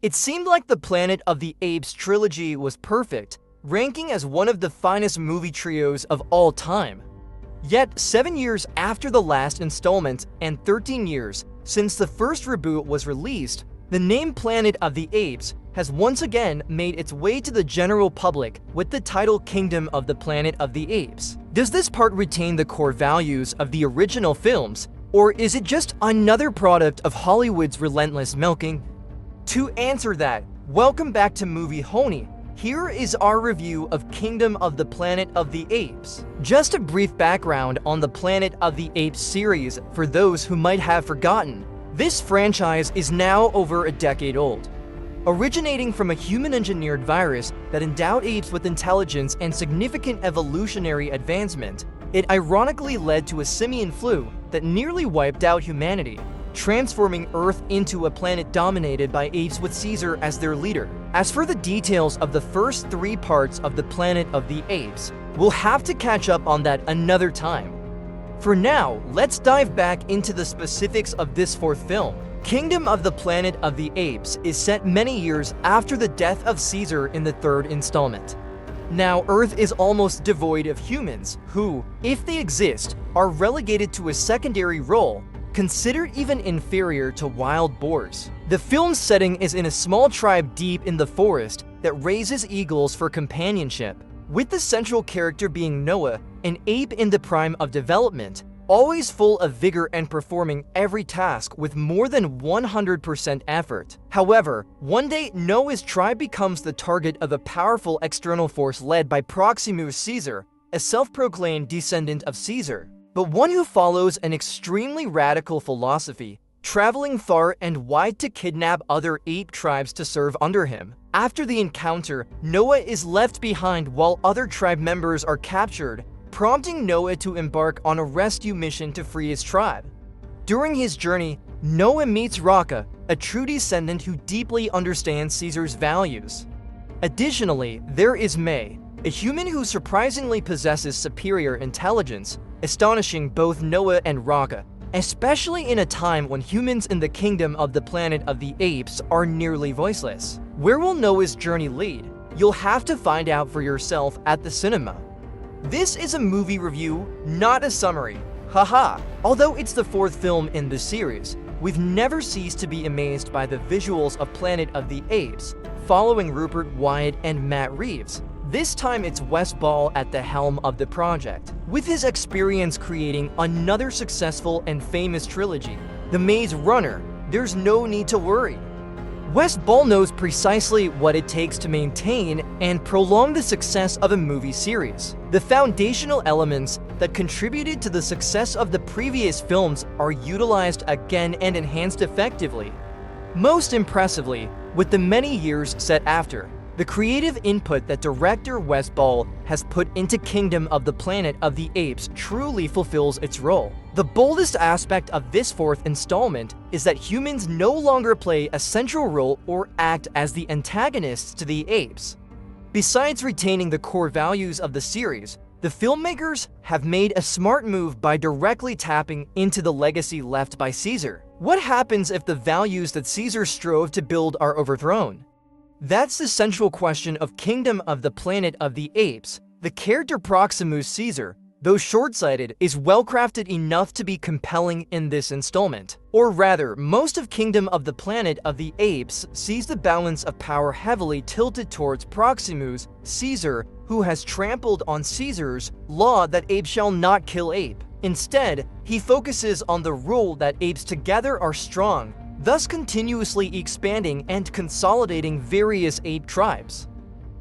It seemed like the Planet of the Apes trilogy was perfect, ranking as one of the finest movie trios of all time. Yet, 7 years after the last installment and 13 years since the first reboot was released, the name Planet of the Apes has once again made its way to the general public with the title Kingdom of the Planet of the Apes. Does this part retain the core values of the original films, or is it just another product of Hollywood's relentless milking? To answer that, welcome back to Movie Honey. Here is our review of Kingdom of the Planet of the Apes. Just a brief background on the Planet of the Apes series for those who might have forgotten. This franchise is now over a decade old. Originating from a human-engineered virus that endowed apes with intelligence and significant evolutionary advancement, it ironically led to a simian flu that nearly wiped out humanity, transforming Earth into a planet dominated by apes with Caesar as their leader. As for the details of the first 3 parts of the Planet of the Apes, we'll have to catch up on that another time. For now, let's dive back into the specifics of this 4th film. Kingdom of the Planet of the Apes is set many years after the death of Caesar in the 3rd installment. Now, Earth is almost devoid of humans, who, if they exist, are relegated to a secondary role, considered even inferior to wild boars. The film's setting is in a small tribe deep in the forest that raises eagles for companionship, with the central character being Noah, an ape in the prime of development, always full of vigor and performing every task with more than 100% effort. However, one day Noah's tribe becomes the target of a powerful external force led by Proximus Caesar, a self-proclaimed descendant of Caesar, but one who follows an extremely radical philosophy, traveling far and wide to kidnap other ape tribes to serve under him. After the encounter, Noah is left behind while other tribe members are captured, prompting Noah to embark on a rescue mission to free his tribe. During his journey, Noah meets Raka, a true descendant who deeply understands Caesar's values. Additionally, there is May, a human who surprisingly possesses superior intelligence, astonishing both Noah and Raka, especially in a time when humans in the Kingdom of the Planet of the Apes are nearly voiceless. Where will Noah's journey lead? You'll have to find out for yourself at the cinema. This is a movie review, not a summary. Haha! Although it's the 4th film in the series, we've never ceased to be amazed by the visuals of Planet of the Apes, following Rupert Wyatt and Matt Reeves. This time it's Wes Ball at the helm of the project, with his experience creating another successful and famous trilogy, The Maze Runner. There's no need to worry. Wes Ball knows precisely what it takes to maintain and prolong the success of a movie series. The foundational elements that contributed to the success of the previous films are utilized again and enhanced effectively. Most impressively, with the many years set after, the creative input that director Wes Ball has put into Kingdom of the Planet of the Apes truly fulfills its role. The boldest aspect of this 4th installment is that humans no longer play a central role or act as the antagonists to the apes. Besides retaining the core values of the series, the filmmakers have made a smart move by directly tapping into the legacy left by Caesar. What happens if the values that Caesar strove to build are overthrown? That's the central question of Kingdom of the Planet of the Apes. The character Proximus Caesar, though short-sighted, is well-crafted enough to be compelling in this installment. Or rather, most of Kingdom of the Planet of the Apes sees the balance of power heavily tilted towards Proximus Caesar, who has trampled on Caesar's law that ape shall not kill ape. Instead, he focuses on the rule that apes together are strong, thus continuously expanding and consolidating various ape tribes.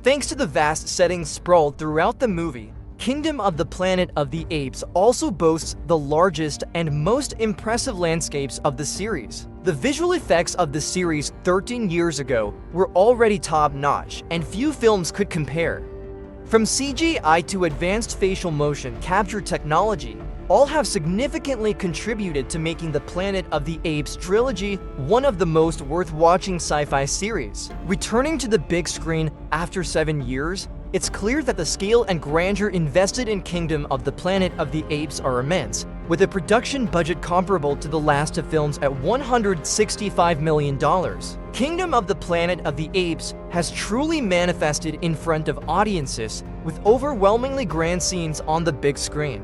Thanks to the vast settings sprawled throughout the movie, Kingdom of the Planet of the Apes also boasts the largest and most impressive landscapes of the series. The visual effects of the series 13 years ago were already top-notch, and few films could compare. From CGI to advanced facial motion capture technology, all have significantly contributed to making the Planet of the Apes trilogy one of the most worth-watching sci-fi series. Returning to the big screen after 7 years, it's clear that the scale and grandeur invested in Kingdom of the Planet of the Apes are immense, with a production budget comparable to the last two films at $165 million. Kingdom of the Planet of the Apes has truly manifested in front of audiences with overwhelmingly grand scenes on the big screen.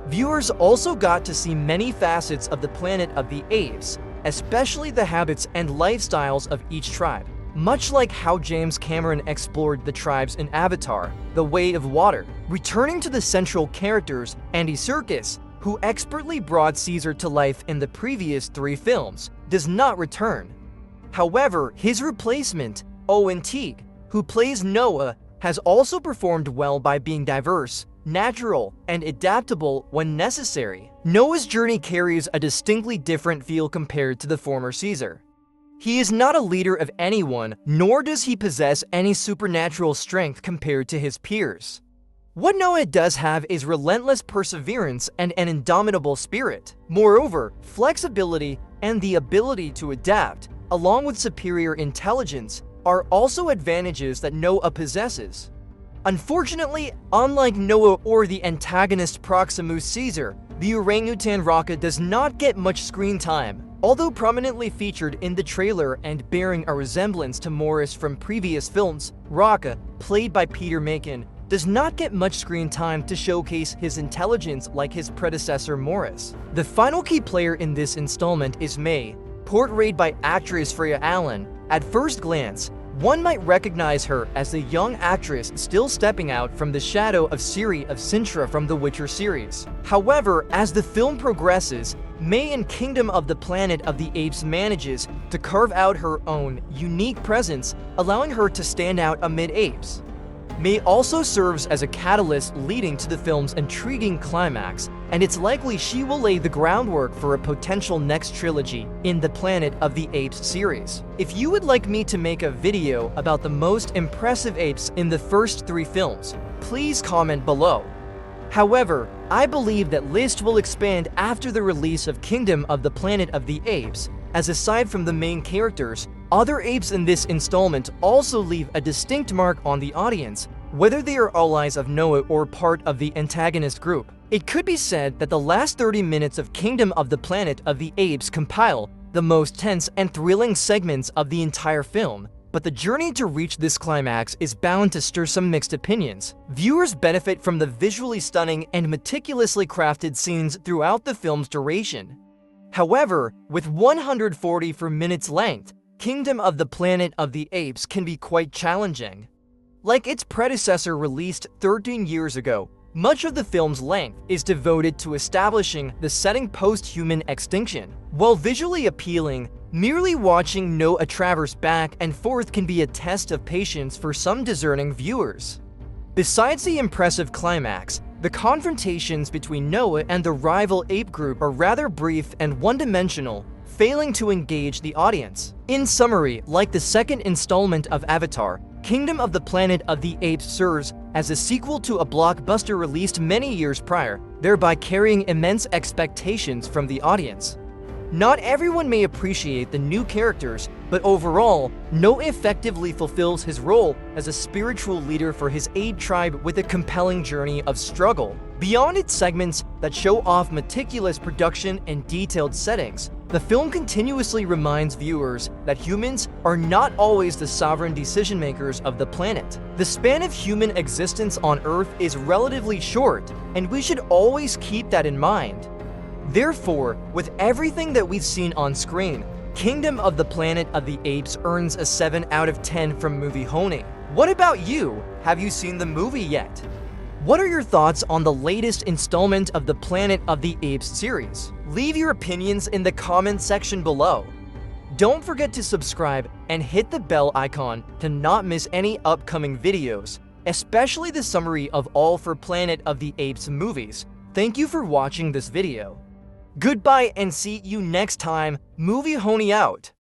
Viewers also got to see many facets of the Planet of the Apes, especially the habits and lifestyles of each tribe, much like how James Cameron explored the tribes in Avatar: The Way of Water. Returning to the central characters, Andy Serkis, who expertly brought Caesar to life in the previous 3 films, does not return. However, his replacement, Owen Teague, who plays Noah, has also performed well by being diverse, natural, and adaptable when necessary. Noah's journey carries a distinctly different feel compared to the former Caesar. He is not a leader of anyone, nor does he possess any supernatural strength compared to his peers. What Noah does have is relentless perseverance and an indomitable spirit. Moreover, flexibility and the ability to adapt, along with superior intelligence, are also advantages that Noah possesses. Unfortunately, unlike Noah or the antagonist Proximus Caesar, the orangutan Raka does not get much screen time. Although prominently featured in the trailer and bearing a resemblance to Morris from previous films, Raka, played by Peter Macon, does not get much screen time to showcase his intelligence like his predecessor Morris. The final key player in this installment is May, portrayed by actress Freya Allen. At first glance, one might recognize her as the young actress still stepping out from the shadow of Ciri of Sintra from the Witcher series. However, as the film progresses, May in Kingdom of the Planet of the Apes manages to carve out her own unique presence, allowing her to stand out amid apes. May also serves as a catalyst leading to the film's intriguing climax, and it's likely she will lay the groundwork for a potential next trilogy in the Planet of the Apes series. If you would like me to make a video about the most impressive apes in the first 3 films, please comment below. However, I believe that list will expand after the release of Kingdom of the Planet of the Apes, as aside from the main characters, other apes in this installment also leave a distinct mark on the audience, whether they are allies of Noah or part of the antagonist group. It could be said that the last 30 minutes of Kingdom of the Planet of the Apes compile the most tense and thrilling segments of the entire film, but the journey to reach this climax is bound to stir some mixed opinions. Viewers benefit from the visually stunning and meticulously crafted scenes throughout the film's duration. However, with 144 minutes length, Kingdom of the Planet of the Apes can be quite challenging. Like its predecessor released 13 years ago, much of the film's length is devoted to establishing the setting post-human extinction. While visually appealing, merely watching Noah traverse back and forth can be a test of patience for some discerning viewers. Besides the impressive climax, the confrontations between Noah and the rival ape group are rather brief and one-dimensional, failing to engage the audience. In summary, like the second installment of Avatar, Kingdom of the Planet of the Apes serves as a sequel to a blockbuster released many years prior, thereby carrying immense expectations from the audience. Not everyone may appreciate the new characters, but overall, Noah effectively fulfills his role as a spiritual leader for his ape tribe with a compelling journey of struggle. Beyond its segments that show off meticulous production and detailed settings, the film continuously reminds viewers that humans are not always the sovereign decision-makers of the planet. The span of human existence on Earth is relatively short, and we should always keep that in mind. Therefore, with everything that we've seen on screen, Kingdom of the Planet of the Apes earns a 7 out of 10 from Movie Honey. What about you? Have you seen the movie yet? What are your thoughts on the latest installment of the Planet of the Apes series? Leave your opinions in the comment section below. Don't forget to subscribe and hit the bell icon to not miss any upcoming videos, especially the summary of all for Planet of the Apes movies. Thank you for watching this video. Goodbye and see you next time. Movie Honey out.